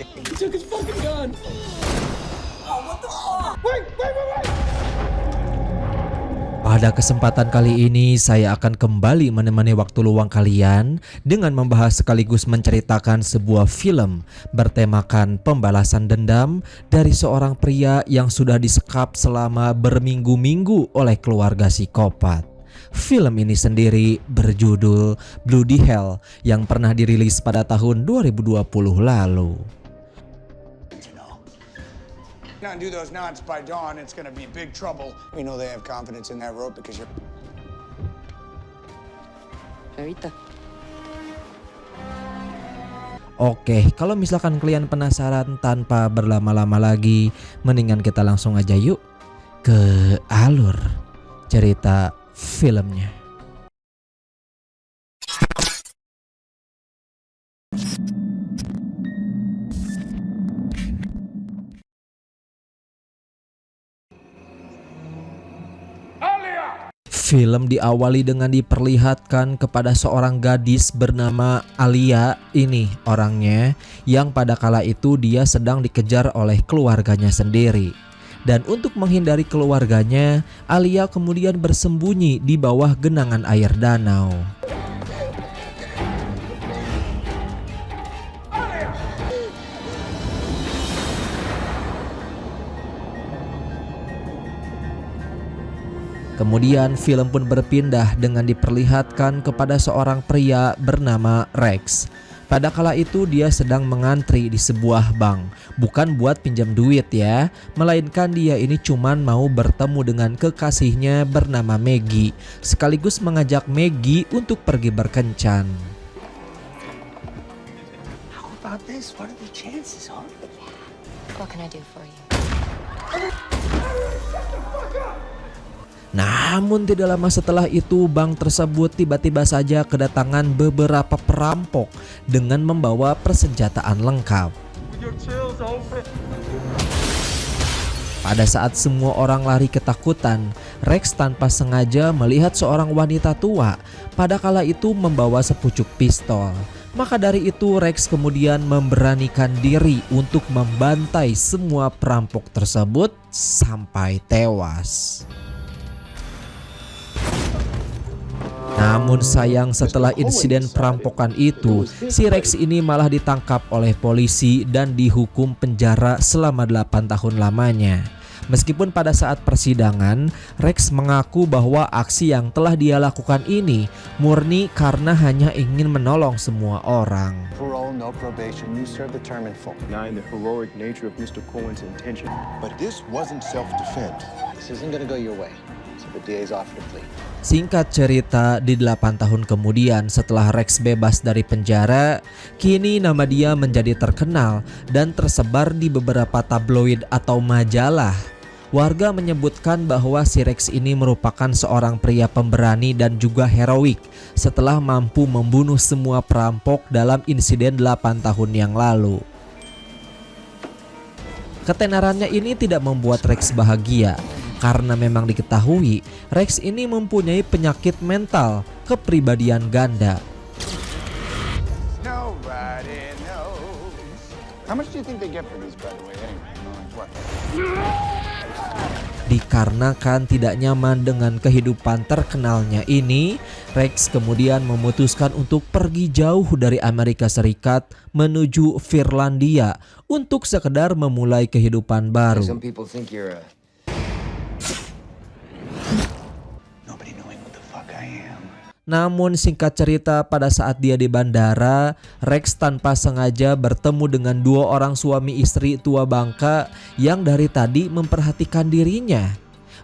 He took his fucking gun. Oh, what the fuck? Wait. Pada kesempatan kali ini saya akan kembali menemani waktu luang kalian dengan membahas sekaligus menceritakan sebuah film bertemakan pembalasan dendam dari seorang pria yang sudah disekap selama berminggu-minggu oleh keluarga psikopat. Film ini sendiri berjudul Bloody Hell yang pernah dirilis pada tahun 2020 lalu. Not do those knots by dawn, it's gonna be big trouble. We know they have confidence in that rope because you're... Ahorita. Oke, kalau misalkan kalian penasaran tanpa berlama-lama lagi, mendingan kita langsung aja yuk ke alur cerita filmnya. Film diawali dengan diperlihatkan kepada seorang gadis bernama Alia. Ini orangnya yang pada kala itu dia sedang dikejar oleh keluarganya sendiri. Dan untuk menghindari keluarganya, Alia kemudian bersembunyi di bawah genangan air danau. Kemudian film pun berpindah dengan diperlihatkan kepada seorang pria bernama Rex. Pada kala itu dia sedang mengantri di sebuah bank. Bukan buat pinjam duit ya, melainkan dia ini cuman mau bertemu dengan kekasihnya bernama Maggie, sekaligus mengajak Maggie untuk pergi berkencan. How about this? What are the chances, huh? What can I do for you? Namun tidak lama setelah itu bank tersebut tiba-tiba saja kedatangan beberapa perampok dengan membawa persenjataan lengkap. Pada saat semua orang lari ketakutan, Rex tanpa sengaja melihat seorang wanita tua pada kala itu membawa sepucuk pistol. Maka dari itu Rex kemudian memberanikan diri untuk membantai semua perampok tersebut sampai tewas. Namun sayang setelah insiden perampokan itu, si Rex ini malah ditangkap oleh polisi dan dihukum penjara selama 8 tahun lamanya. Meskipun pada saat persidangan, Rex mengaku bahwa aksi yang telah dia lakukan ini murni karena hanya ingin menolong semua orang. Parole, no probation. You serve the term in full. Denying the heroic nature of Mr. Cohen's intention. But this wasn't self-defense. This isn't gonna go your way. So the DA's offered to plea. Singkat cerita, di 8 tahun kemudian setelah Rex bebas dari penjara, kini nama dia menjadi terkenal dan tersebar di beberapa tabloid atau majalah. Warga menyebutkan bahwa si Rex ini merupakan seorang pria pemberani dan juga heroik setelah mampu membunuh semua perampok dalam insiden 8 tahun yang lalu. Ketenarannya ini tidak membuat Rex bahagia. Karena memang diketahui Rex ini mempunyai penyakit mental, kepribadian ganda. Nobody knows. How much do you think they get for these, by the way, anyway? You know, like what? Dikarenakan tidak nyaman dengan kehidupan terkenalnya ini, Rex kemudian memutuskan untuk pergi jauh dari Amerika Serikat menuju Finlandia untuk sekedar memulai kehidupan baru. Some people think you're a... Namun singkat cerita, pada saat dia di bandara, Rex tanpa sengaja bertemu dengan 2 orang suami istri tua bangka yang dari tadi memperhatikan dirinya.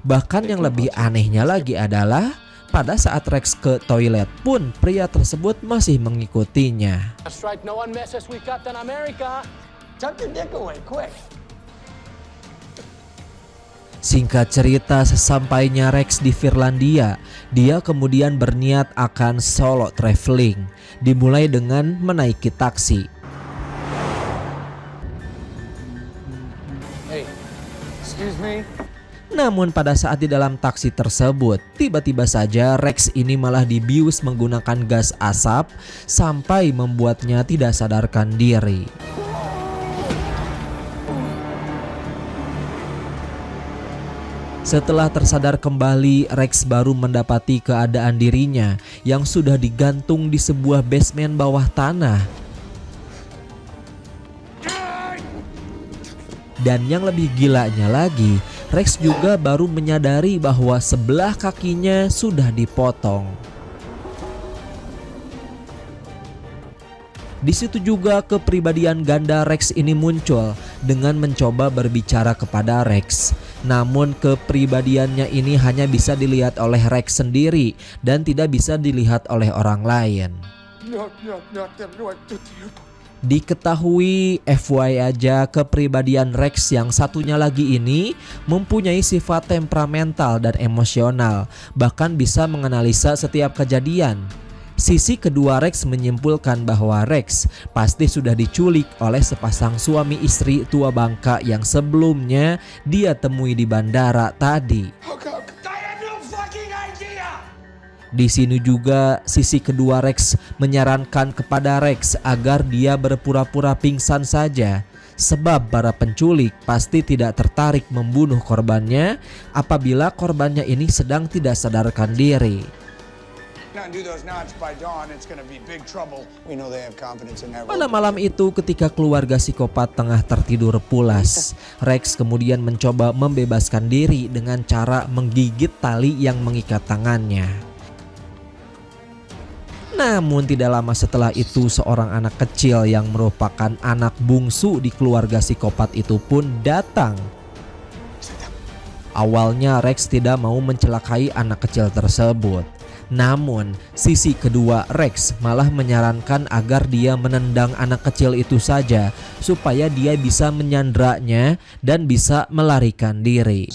Bahkan yang lebih anehnya lagi adalah pada saat Rex ke toilet pun pria tersebut masih mengikutinya. Strike no one messes with Captain America. Tuck your dick away, quick. Singkat cerita, sesampainya Rex di Finlandia, dia kemudian berniat akan solo traveling, dimulai dengan menaiki taksi. Hey, excuse me. Namun pada saat di dalam taksi tersebut, tiba-tiba saja Rex ini malah dibius menggunakan gas asap sampai membuatnya tidak sadarkan diri. Setelah tersadar kembali, Rex baru mendapati keadaan dirinya yang sudah digantung di sebuah basement bawah tanah. Dan yang lebih gilanya lagi, Rex juga baru menyadari bahwa sebelah kakinya sudah dipotong. Di situ juga kepribadian ganda Rex ini muncul dengan mencoba berbicara kepada Rex. Namun kepribadiannya ini hanya bisa dilihat oleh Rex sendiri dan tidak bisa dilihat oleh orang lain. Diketahui FYI aja, kepribadian Rex yang satunya lagi ini mempunyai sifat temperamental dan emosional, bahkan bisa menganalisa setiap kejadian. Sisi kedua Rex menyimpulkan bahwa Rex pasti sudah diculik oleh sepasang suami istri tua bangka yang sebelumnya dia temui di bandara tadi. Di sini juga sisi kedua Rex menyarankan kepada Rex agar dia berpura-pura pingsan saja, sebab para penculik pasti tidak tertarik membunuh korbannya apabila korbannya ini sedang tidak sadarkan diri. Pada malam itu ketika keluarga psikopat tengah tertidur pulas, Rex kemudian mencoba membebaskan diri dengan cara menggigit tali yang mengikat tangannya. Namun tidak lama setelah itu seorang anak kecil yang merupakan anak bungsu di keluarga psikopat itu pun datang. Awalnya Rex tidak mau mencelakai anak kecil tersebut. Namun sisi kedua Rex malah menyarankan agar dia menendang anak kecil itu saja supaya dia bisa menyandranya dan bisa melarikan diri.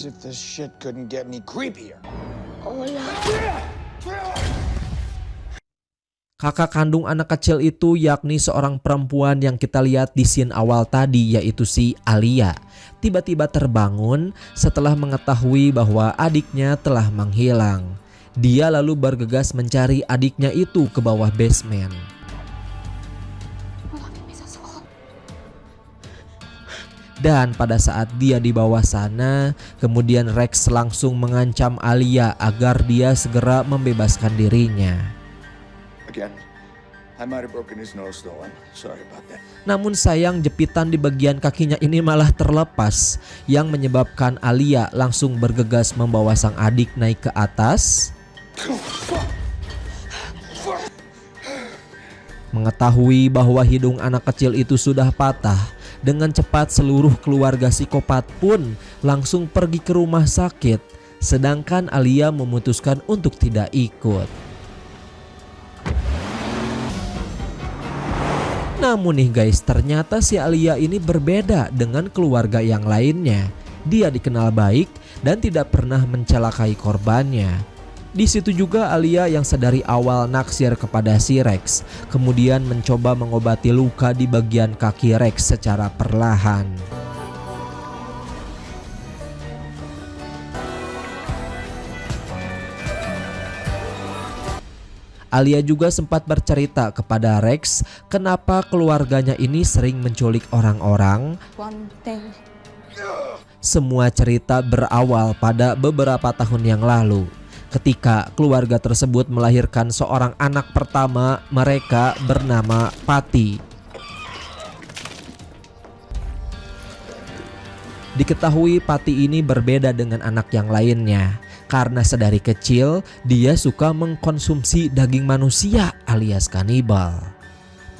Kakak kandung anak kecil itu yakni seorang perempuan yang kita lihat di scene awal tadi, yaitu si Alia. Tiba-tiba terbangun setelah mengetahui bahwa adiknya telah menghilang. Dia lalu bergegas mencari adiknya itu ke bawah basement. Dan pada saat dia di bawah sana, kemudian Rex langsung mengancam Alia agar dia segera membebaskan dirinya. Namun sayang jepitan di bagian kakinya ini malah terlepas, yang menyebabkan Alia langsung bergegas membawa sang adik naik ke atas. Mengetahui bahwa hidung anak kecil itu sudah patah, dengan cepat seluruh keluarga psikopat pun langsung pergi ke rumah sakit, sedangkan Alia memutuskan untuk tidak ikut. Namun nih guys, ternyata si Alia ini berbeda dengan keluarga yang lainnya. Dia dikenal baik dan tidak pernah mencelakai korbannya. Di situ juga Alia yang sedari awal naksir kepada si Rex, kemudian mencoba mengobati luka di bagian kaki Rex secara perlahan. Alia juga sempat bercerita kepada Rex kenapa keluarganya ini sering menculik orang-orang. Semua cerita berawal pada beberapa tahun yang lalu, ketika keluarga tersebut melahirkan seorang anak pertama mereka bernama Patty. Diketahui Patty ini berbeda dengan anak yang lainnya karena sedari kecil dia suka mengkonsumsi daging manusia alias kanibal.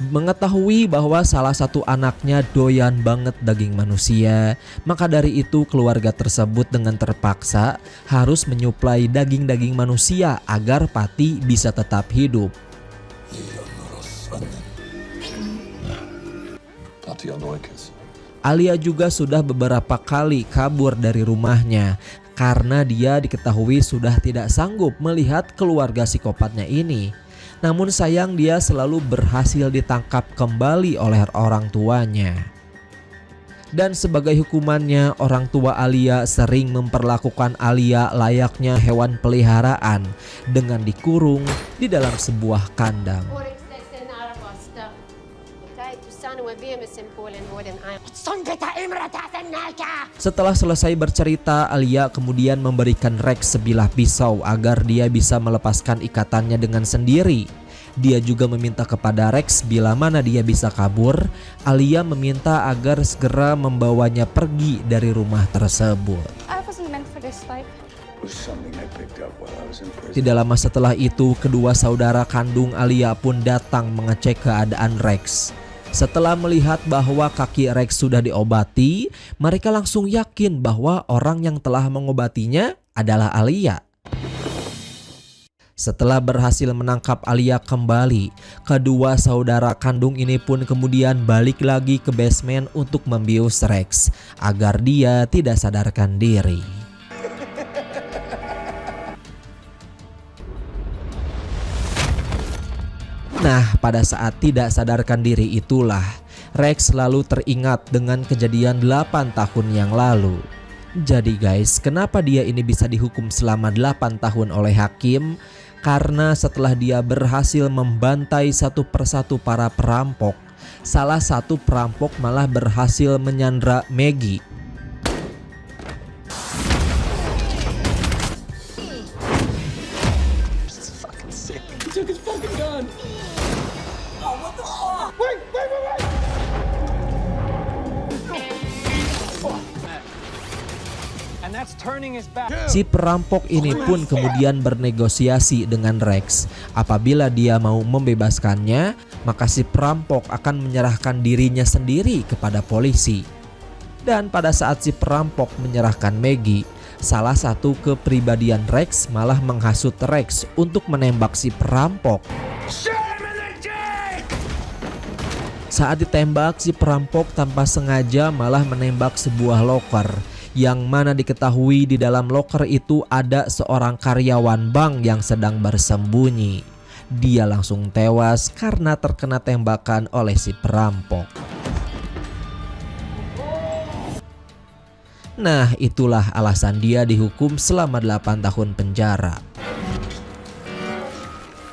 Mengetahui bahwa salah satu anaknya doyan banget daging manusia, maka dari itu keluarga tersebut dengan terpaksa harus menyuplai daging-daging manusia agar Patty bisa tetap hidup. Alia juga sudah beberapa kali kabur dari rumahnya karena dia diketahui sudah tidak sanggup melihat keluarga psikopatnya ini. Namun sayang dia selalu berhasil ditangkap kembali oleh orang tuanya. Dan sebagai hukumannya, orang tua Alia sering memperlakukan Alia layaknya hewan peliharaan dengan dikurung di dalam sebuah kandang. Setelah selesai bercerita, Alia kemudian memberikan Rex sebilah pisau agar dia bisa melepaskan ikatannya dengan sendiri. Dia juga meminta kepada Rex bila mana dia bisa kabur. Alia meminta agar segera membawanya pergi dari rumah tersebut. Tidak lama setelah itu, kedua saudara kandung Alia pun datang mengecek keadaan Rex. Setelah melihat bahwa kaki Rex sudah diobati, mereka langsung yakin bahwa orang yang telah mengobatinya adalah Alia. Setelah berhasil menangkap Alia kembali, kedua saudara kandung ini pun kemudian balik lagi ke basement untuk membius Rex agar dia tidak sadarkan diri. Nah, pada saat tidak sadarkan diri itulah Rex lalu teringat dengan kejadian 8 tahun yang lalu. Jadi guys, kenapa dia ini bisa dihukum selama 8 tahun oleh hakim? Karena setelah dia berhasil membantai satu persatu para perampok, salah satu perampok malah berhasil menyandra Maggie. He took his fucking gun. Oh, what the fuck? Wait. And that's turning his back. Si perampok ini pun kemudian bernegosiasi dengan Rex. Apabila dia mau membebaskannya, maka si perampok akan menyerahkan dirinya sendiri kepada polisi. Dan pada saat si perampok menyerahkan Maggie, salah satu kepribadian Rex malah menghasut Rex untuk menembak si perampok. Saat ditembak, si perampok tanpa sengaja malah menembak sebuah loker, yang mana diketahui di dalam loker itu ada seorang karyawan bank yang sedang bersembunyi. Dia langsung tewas karena terkena tembakan oleh si perampok. Nah, itulah alasan dia dihukum selama 8 tahun penjara.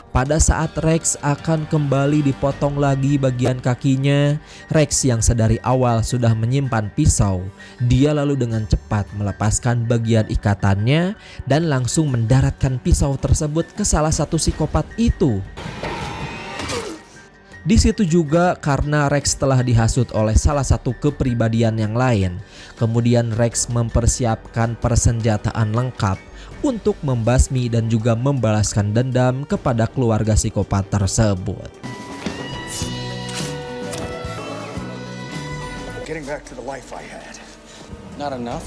Pada saat Rex akan kembali dipotong lagi bagian kakinya, Rex yang sedari awal sudah menyimpan pisau, dia lalu dengan cepat melepaskan bagian ikatannya dan langsung mendaratkan pisau tersebut ke salah satu psikopat itu. Di situ juga karena Rex telah dihasut oleh salah satu kepribadian yang lain. Kemudian Rex mempersiapkan persenjataan lengkap untuk membasmi dan juga membalaskan dendam kepada keluarga psikopat tersebut. Getting back to the life I had. Not enough?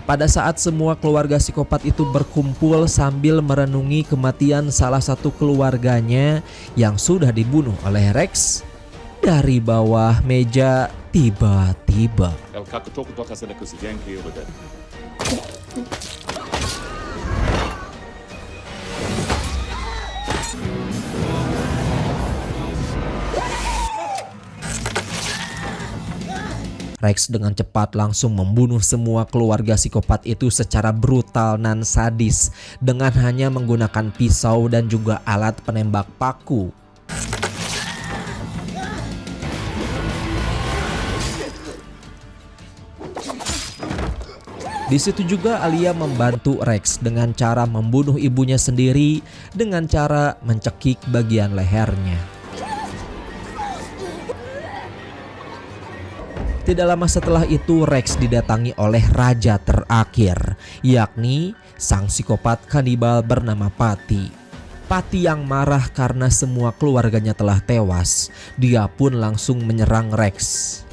Pada saat semua keluarga psikopat itu berkumpul sambil merenungi kematian salah satu keluarganya yang sudah dibunuh oleh Rex, dari bawah meja tiba-tiba Rex dengan cepat langsung membunuh semua keluarga psikopat itu secara brutal dan sadis dengan hanya menggunakan pisau dan juga alat penembak paku. Di situ juga Alia membantu Rex dengan cara membunuh ibunya sendiri dengan cara mencekik bagian lehernya. Tidak lama setelah itu Rex didatangi oleh raja terakhir, yakni sang psikopat kanibal bernama Patty. Patty yang marah karena semua keluarganya telah tewas, dia pun langsung menyerang Rex.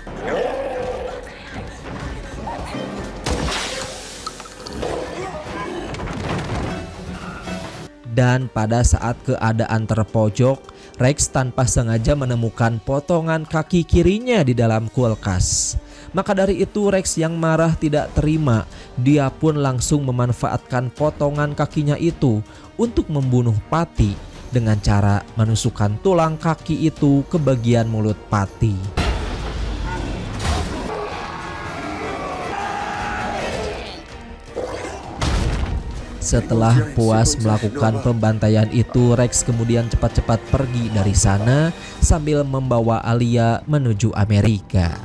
Dan pada saat keadaan terpojok, Rex tanpa sengaja menemukan potongan kaki kirinya di dalam kulkas. Maka dari itu Rex yang marah tidak terima. Dia pun langsung memanfaatkan potongan kakinya itu untuk membunuh Patty dengan cara menusukkan tulang kaki itu ke bagian mulut Patty. Setelah puas melakukan pembantaian itu, Rex kemudian cepat-cepat pergi dari sana sambil membawa Alia menuju Amerika.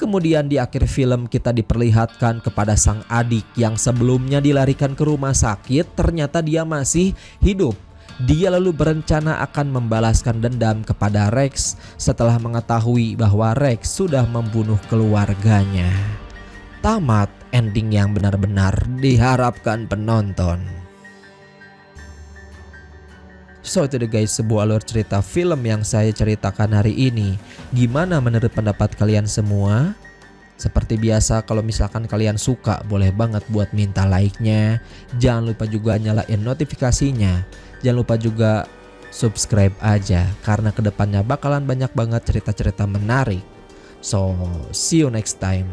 Kemudian di akhir film kita diperlihatkan kepada sang adik yang sebelumnya dilarikan ke rumah sakit, ternyata dia masih hidup. Dia lalu berencana akan membalaskan dendam kepada Rex setelah mengetahui bahwa Rex sudah membunuh keluarganya. Tamat ending yang benar-benar diharapkan penonton. So itu deh guys, sebuah alur cerita film yang saya ceritakan hari ini. Gimana menurut pendapat kalian semua? Seperti biasa, kalau misalkan kalian suka, boleh banget buat minta like-nya. Jangan lupa juga nyalain notifikasinya. Jangan lupa juga subscribe aja, karena kedepannya bakalan banyak banget cerita-cerita menarik. So, see you next time.